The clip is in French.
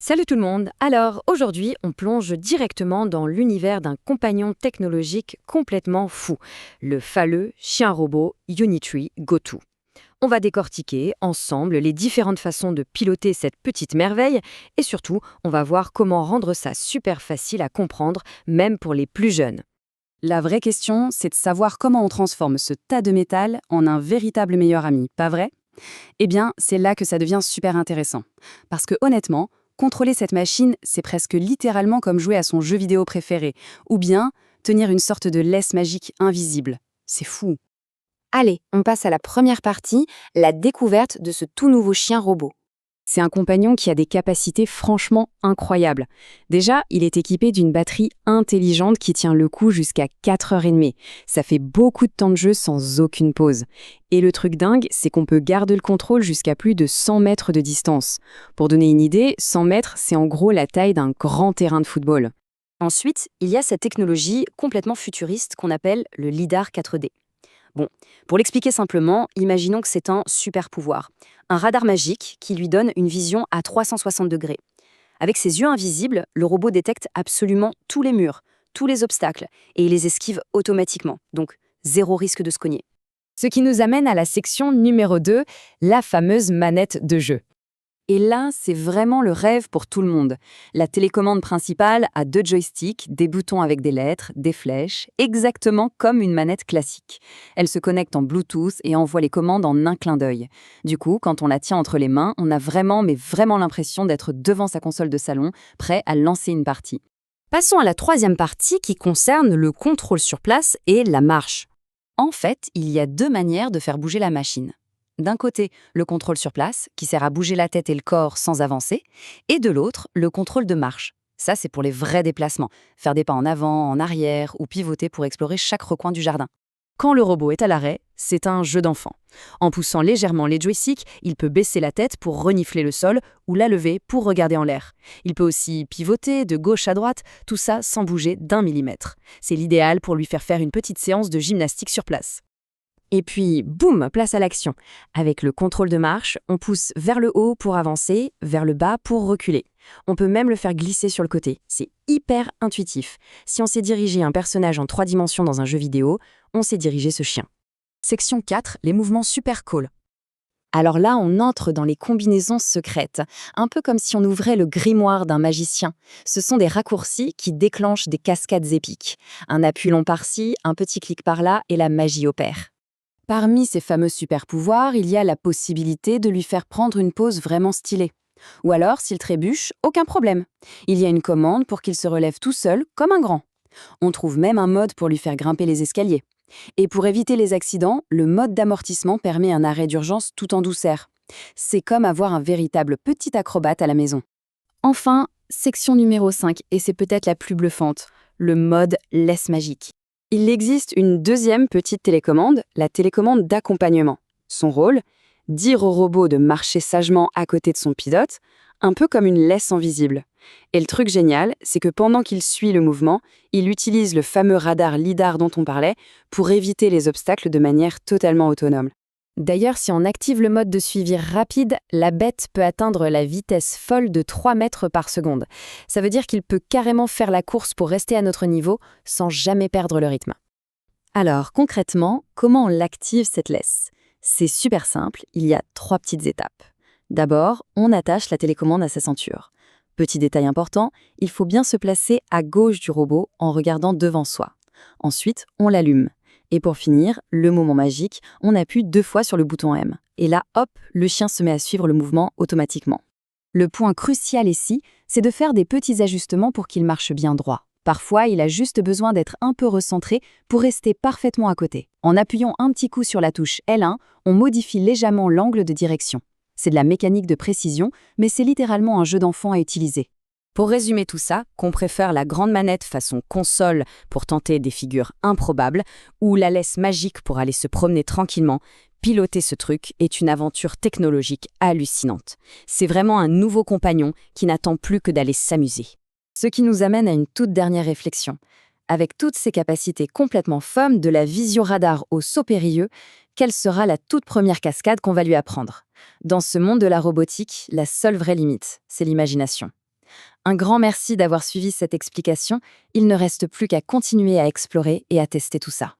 Salut tout le monde. Alors aujourd'hui, on plonge directement dans l'univers d'un compagnon technologique complètement fou, le fameux chien robot Unitree GoTo. On va décortiquer ensemble les différentes façons de piloter cette petite merveille et surtout, on va voir comment rendre ça super facile à comprendre, même pour les plus jeunes. La vraie question, c'est de savoir comment on transforme ce tas de métal en un véritable meilleur ami, pas vrai? Eh bien, c'est là que ça devient super intéressant. Parce que honnêtement, contrôler cette machine, c'est presque littéralement comme jouer à son jeu vidéo préféré, ou bien tenir une sorte de laisse magique invisible. C'est fou. Allez, on passe à la première partie, la découverte de ce tout nouveau chien robot. C'est un compagnon qui a des capacités franchement incroyables. Déjà, il est équipé d'une batterie intelligente qui tient le coup jusqu'à 4h30. Ça fait beaucoup de temps de jeu sans aucune pause. Et le truc dingue, c'est qu'on peut garder le contrôle jusqu'à plus de 100 mètres de distance. Pour donner une idée, 100 mètres, c'est en gros la taille d'un grand terrain de football. Ensuite, il y a cette technologie complètement futuriste qu'on appelle le LiDAR 4D. Bon, pour l'expliquer simplement, imaginons que c'est un super pouvoir, un radar magique qui lui donne une vision à 360 degrés. Avec ses yeux invisibles, le robot détecte absolument tous les murs, tous les obstacles, et il les esquive automatiquement, donc zéro risque de se cogner. Ce qui nous amène à la section numéro 2, la fameuse manette de jeu. Et là, c'est vraiment le rêve pour tout le monde. La télécommande principale a 2 joysticks, des boutons avec des lettres, des flèches, exactement comme une manette classique. Elle se connecte en Bluetooth et envoie les commandes en un clin d'œil. Du coup, quand on la tient entre les mains, on a vraiment, mais vraiment l'impression d'être devant sa console de salon, prêt à lancer une partie. Passons à la troisième partie qui concerne le contrôle sur place et la marche. En fait, il y a 2 manières de faire bouger la machine. D'un côté, le contrôle sur place, qui sert à bouger la tête et le corps sans avancer, et de l'autre, le contrôle de marche. Ça, c'est pour les vrais déplacements, faire des pas en avant, en arrière, ou pivoter pour explorer chaque recoin du jardin. Quand le robot est à l'arrêt, c'est un jeu d'enfant. En poussant légèrement les joysticks, il peut baisser la tête pour renifler le sol ou la lever pour regarder en l'air. Il peut aussi pivoter de gauche à droite, tout ça sans bouger d'1 millimètre. C'est l'idéal pour lui faire une petite séance de gymnastique sur place. Et puis, boum, place à l'action. Avec le contrôle de marche, on pousse vers le haut pour avancer, vers le bas pour reculer. On peut même le faire glisser sur le côté. C'est hyper intuitif. Si on sait diriger un personnage en 3 dimensions dans un jeu vidéo, on sait diriger ce chien. Section 4, les mouvements super cool. Alors là, on entre dans les combinaisons secrètes, un peu comme si on ouvrait le grimoire d'un magicien. Ce sont des raccourcis qui déclenchent des cascades épiques. Un appui long par-ci, un petit clic par-là et la magie opère. Parmi ces fameux super-pouvoirs, il y a la possibilité de lui faire prendre une pause vraiment stylée. Ou alors, s'il trébuche, aucun problème. Il y a une commande pour qu'il se relève tout seul, comme un grand. On trouve même un mode pour lui faire grimper les escaliers. Et pour éviter les accidents, le mode d'amortissement permet un arrêt d'urgence tout en douceur. C'est comme avoir un véritable petit acrobate à la maison. Enfin, section numéro 5, et c'est peut-être la plus bluffante, le mode laisse magique. Il existe une deuxième petite télécommande, la télécommande d'accompagnement. Son rôle, dire au robot de marcher sagement à côté de son pilote, un peu comme une laisse invisible. Et le truc génial, c'est que pendant qu'il suit le mouvement, il utilise le fameux radar LiDAR dont on parlait pour éviter les obstacles de manière totalement autonome. D'ailleurs, si on active le mode de suivi rapide, la bête peut atteindre la vitesse folle de 3 mètres par seconde. Ça veut dire qu'il peut carrément faire la course pour rester à notre niveau sans jamais perdre le rythme. Alors, concrètement, comment on l'active cette laisse? C'est super simple, il y a 3 petites étapes. D'abord, on attache la télécommande à sa ceinture. Petit détail important, il faut bien se placer à gauche du robot en regardant devant soi. Ensuite, on l'allume. Et pour finir, le moment magique, on appuie 2 fois sur le bouton M. Et là, hop, le chien se met à suivre le mouvement automatiquement. Le point crucial ici, c'est de faire des petits ajustements pour qu'il marche bien droit. Parfois, il a juste besoin d'être un peu recentré pour rester parfaitement à côté. En appuyant un petit coup sur la touche L1, on modifie légèrement l'angle de direction. C'est de la mécanique de précision, mais c'est littéralement un jeu d'enfant à utiliser. Pour résumer tout ça, qu'on préfère la grande manette façon console pour tenter des figures improbables ou la laisse magique pour aller se promener tranquillement, piloter ce truc est une aventure technologique hallucinante. C'est vraiment un nouveau compagnon qui n'attend plus que d'aller s'amuser. Ce qui nous amène à une toute dernière réflexion. Avec toutes ces capacités complètement folles de la vision radar au saut périlleux, quelle sera la toute première cascade qu'on va lui apprendre? Dans ce monde de la robotique, la seule vraie limite, c'est l'imagination. Un grand merci d'avoir suivi cette explication. Il ne reste plus qu'à continuer à explorer et à tester tout ça.